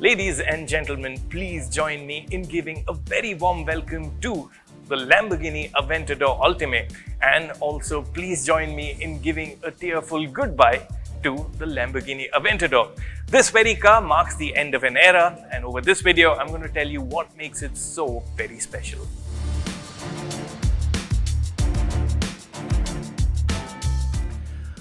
Ladies and gentlemen, please join me in giving a very warm welcome to the Lamborghini Aventador Ultimae, and also please join me in giving a tearful goodbye to the Lamborghini Aventador. This very car marks the end of an era, and over this video I'm going to tell you what makes it so very special.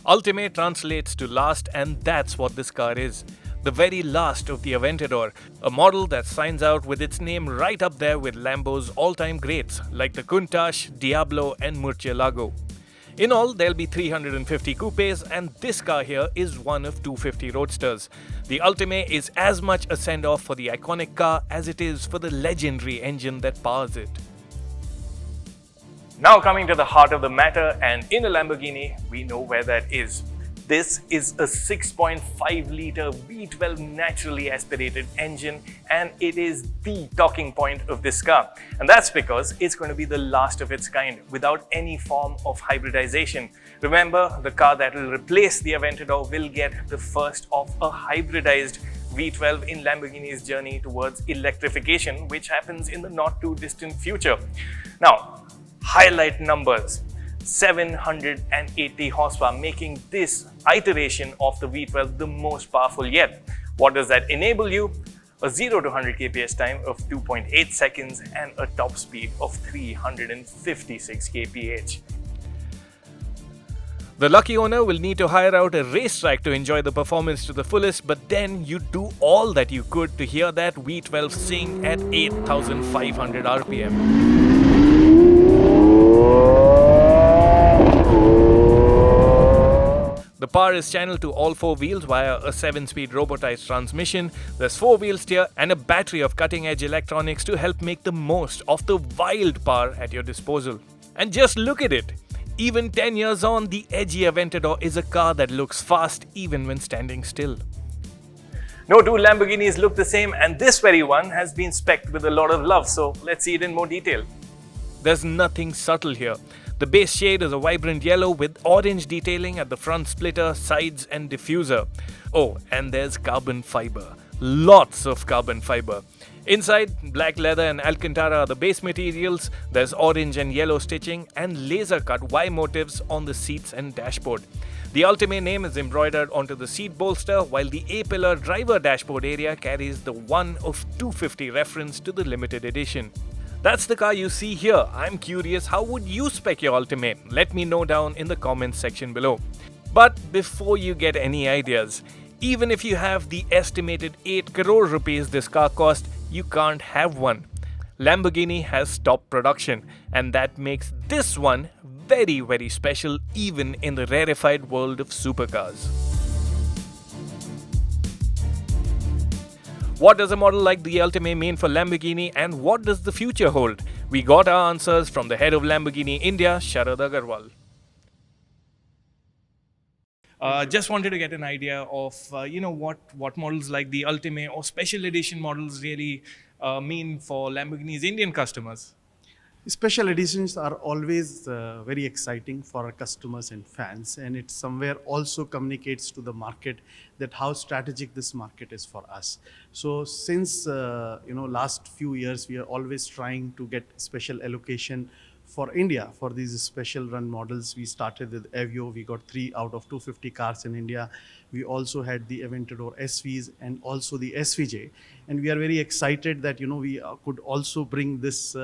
Ultimae translates to last, and that's what this car is. The very last of the Aventador, a model that signs out with its name right up there with Lambo's all-time greats like the Countach, Diablo and Murcielago. In all, there'll be 350 coupes, and this car here is one of 250 roadsters. The Ultimae is as much a send-off for the iconic car as it is for the legendary engine that powers it. Now coming to the heart of the matter, and in a Lamborghini, we know where that is. This is a 6.5-litre V12 naturally aspirated engine, and it is the talking point of this car. And that's because it's going to be the last of its kind, without any form of hybridization. Remember, the car that will replace the Aventador will get the first of a hybridized V12 in Lamborghini's journey towards electrification, which happens in the not too distant future. Now, highlight numbers. 780 horsepower, making this iteration of the V12 the most powerful yet. What does that enable you? A 0 to 100 kph time of 2.8 seconds and a top speed of 356 kph. The lucky owner will need to hire out a racetrack to enjoy the performance to the fullest, but then you do all that you could to hear that V12 sing at 8,500 RPM. The power is channeled to all four wheels via a 7-speed robotized transmission. There's 4-wheel steer and a battery of cutting-edge electronics to help make the most of the wild power at your disposal. And just look at it! Even 10 years on, the edgy Aventador is a car that looks fast even when standing still. No two Lamborghinis look the same, and this very one has been specced with a lot of love, so let's see it in more detail. There's nothing subtle here. The base shade is a vibrant yellow with orange detailing at the front splitter, sides and diffuser. Oh, and there's carbon fiber. Lots of carbon fiber. Inside, black leather and Alcantara are the base materials. There's orange and yellow stitching and laser-cut Y motifs on the seats and dashboard. The Ultimae name is embroidered onto the seat bolster, while the A-pillar driver dashboard area carries the 1 of 250 reference to the limited edition. That's the car you see here. I'm curious, how would you spec your Ultimae? Let me know down in the comments section below. But before you get any ideas, even if you have the estimated 8 crore rupees this car cost, you can't have one. Lamborghini has stopped production, and that makes this one very, very special even in the rarefied world of supercars. What does a model like the Ultimae mean for Lamborghini, and what does the future hold? We got our answers from the head of Lamborghini India, Sharad Agarwal. Just wanted to get an idea of, what models like the Ultimae or special edition models really mean for Lamborghini's Indian customers. Special editions are always very exciting for our customers and fans, and it somewhere also communicates to the market that how strategic this market is for us. So since last few years, we are always trying to get special allocation for India for these special run models. We started with Avio. We got 3 out of 250 cars in India. We also had the Aventador SVs and also the SVJ, and we are very excited that we could also bring this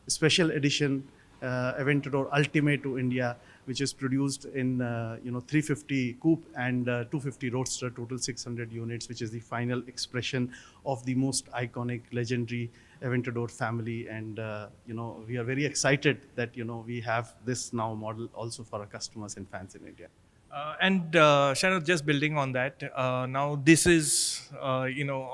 special edition Aventador Ultimae to India, which is produced in 350 coupe and 250 roadster, total 600 units, which is the final expression of the most iconic, legendary Aventador family. And we are very excited that we have this now model also for our customers and fans in India. Sharad, just building on that, now this is, a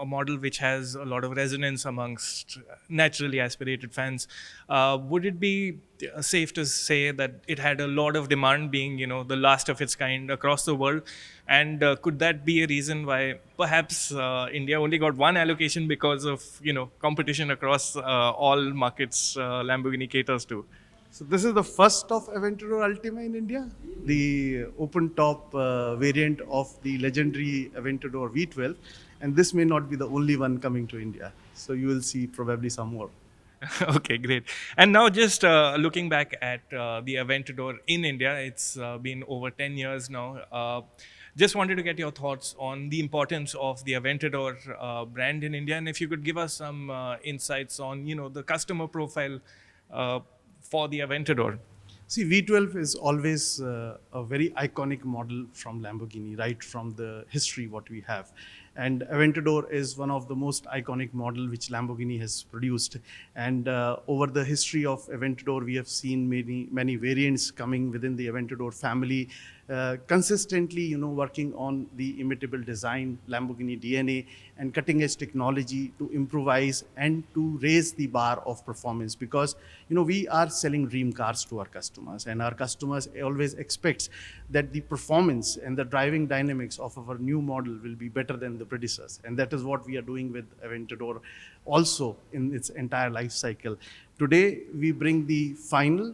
model which has a lot of resonance amongst naturally aspirated fans. Would it be safe to say that it had a lot of demand, being, the last of its kind across the world? And could that be a reason why perhaps India only got one allocation because of, competition across all markets Lamborghini caters to? So this is the first of Aventador Ultimae in India, the open top variant of the legendary Aventador V12. and this may not be the only one coming to India. So you will see probably some more. Okay, great. And now, just looking back at the Aventador in India, it's been over 10 years now. Just wanted to get your thoughts on the importance of the Aventador brand in India, and if you could give us some insights on, the customer profile uh, for the Aventador. See, V12 is always a very iconic model from Lamborghini, right from the history what we have. And Aventador is one of the most iconic model which Lamborghini has produced. And over the history of Aventador, we have seen many variants coming within the Aventador family, consistently, working on the imitable design, Lamborghini DNA, and cutting-edge technology to improvise and to raise the bar of performance. Because we are selling dream cars to our customers, and our customers always expects that the performance and the driving dynamics of our new model will be better than the predecessors, and that is what we are doing with Aventador also in its entire life cycle. Today, we bring the final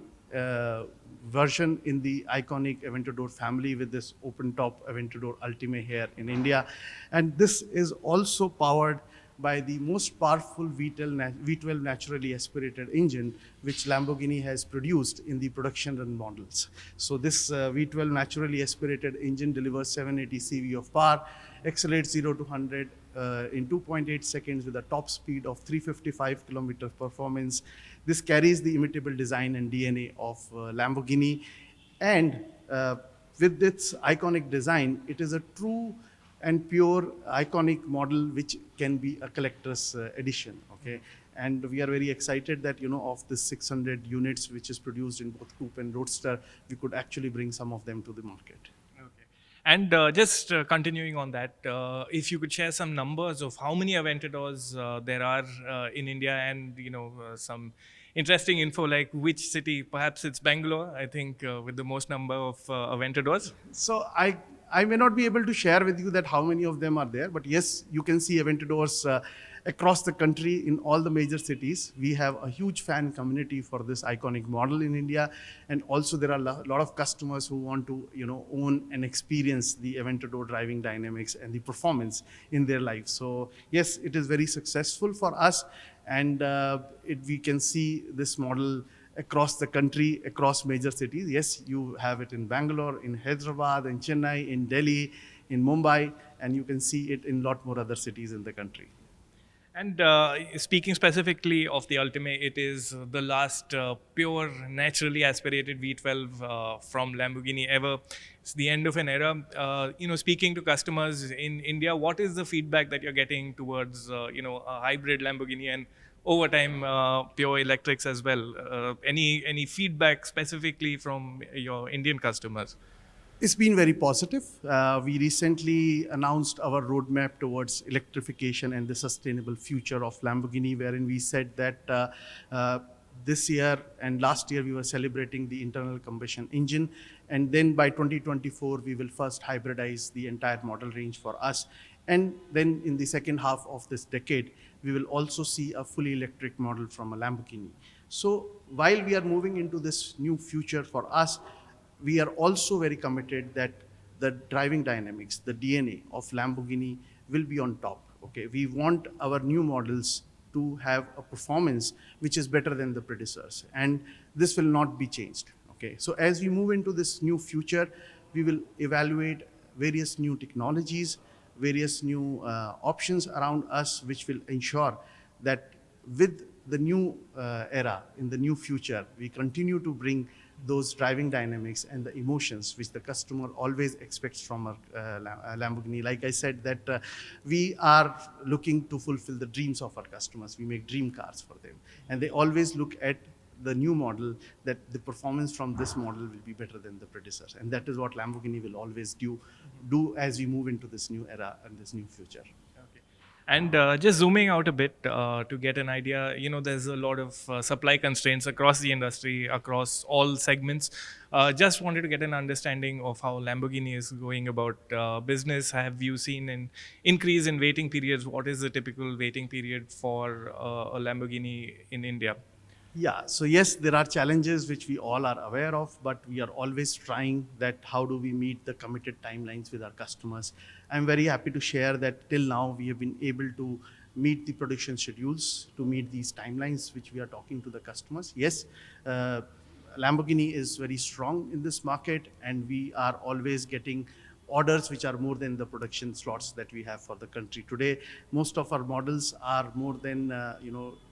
version in the iconic Aventador family with this open top Aventador Ultimae here in India. And this is also powered by the most powerful V12 naturally aspirated engine which Lamborghini has produced in the production run models. So this V12 naturally aspirated engine delivers 780 CV of power, accelerates 0 to 100 in 2.8 seconds with a top speed of 355 kilometers performance. This carries the imitable design and DNA of Lamborghini, and with its iconic design, it is a true and pure iconic model which can be a collector's edition. Okay, and we are very excited that of the 600 units which is produced in both coupe and roadster, we could actually bring some of them to the market. Okay. And just continuing on that, if you could share some numbers of how many Aventadors there are in India, and some interesting info like which city, perhaps it's Bangalore, I think, with the most number of Aventadors. So I may not be able to share with you that how many of them are there, but yes, you can see Aventadors across the country in all the major cities. We have a huge fan community for this iconic model in India, and also there are a lot of customers who want to own and experience the Aventador driving dynamics and the performance in their life. So yes, it is very successful for us, and we can see this model across the country, across major cities. Yes, you have it in Bangalore, in Hyderabad, in Chennai, in Delhi, in Mumbai, and you can see it in a lot more other cities in the country. And speaking specifically of the Ultimae, it is the last pure, naturally aspirated V12 from Lamborghini ever. It's the end of an era. Speaking to customers in India, what is the feedback that you're getting towards, a hybrid Lamborghini and over time pure electrics as well? Any feedback specifically from your Indian customers? It's been very positive. We recently announced our roadmap towards electrification and the sustainable future of Lamborghini, wherein we said that this year and last year we were celebrating the internal combustion engine, and then by 2024 we will first hybridize the entire model range for us, and then in the second half of this decade we will also see a fully electric model from a Lamborghini. So while we are moving into this new future for us, we are also very committed that the driving dynamics, the DNA of Lamborghini will be on top. Okay, we want our new models to have a performance which is better than the predecessors, and this will not be changed. Okay, so as we move into this new future, we will evaluate various new technologies, various new options around us, which will ensure that with the new era, in the new future, we continue to bring those driving dynamics and the emotions which the customer always expects from a Lamborghini. Like I said, that we are looking to fulfill the dreams of our customers. We make dream cars for them, and they always look at the new model, that the performance from this model will be better than the predecessor, and that is what Lamborghini will always do as we move into this new era and this new future. And just zooming out a bit to get an idea, there's a lot of supply constraints across the industry, across all segments. Just wanted to get an understanding of how Lamborghini is going about business. Have you seen an increase in waiting periods? What is the typical waiting period for a Lamborghini in India? Yeah, so yes, there are challenges which we all are aware of, but we are always trying that how do we meet the committed timelines with our customers. I'm very happy to share that till now we have been able to meet the production schedules, to meet these timelines which we are talking to the customers. Yes, Lamborghini is very strong in this market, and we are always getting orders which are more than the production slots that we have for the country today. Most of our models are more than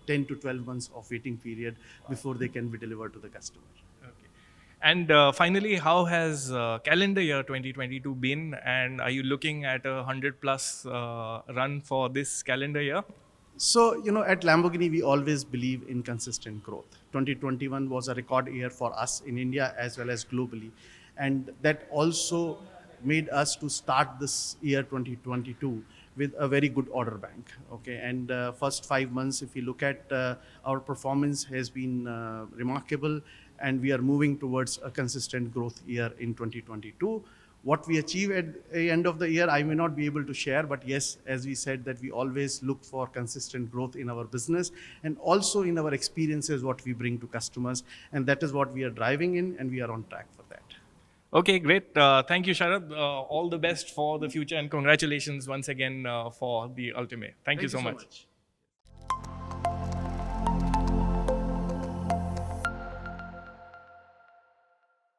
10 to 12 months of waiting period before they can be delivered to the customer. Okay. And finally, how has calendar year 2022 been? And are you looking at a 100 plus run for this calendar year? So, at Lamborghini, we always believe in consistent growth. 2021 was a record year for us in India as well as globally. And that also made us to start this year 2022 with a very good order bank. Okay. And first 5 months, if you look at our performance has been remarkable, and we are moving towards a consistent growth year in 2022. What we achieve at the end of the year, I may not be able to share, but yes, as we said, that we always look for consistent growth in our business and also in our experiences, what we bring to customers. And that is what we are driving in, and we are on track for that. Okay, great. Thank you, Sharad. All the best for the future and congratulations once again for the Ultimate. Thank you Thank you so so much. much.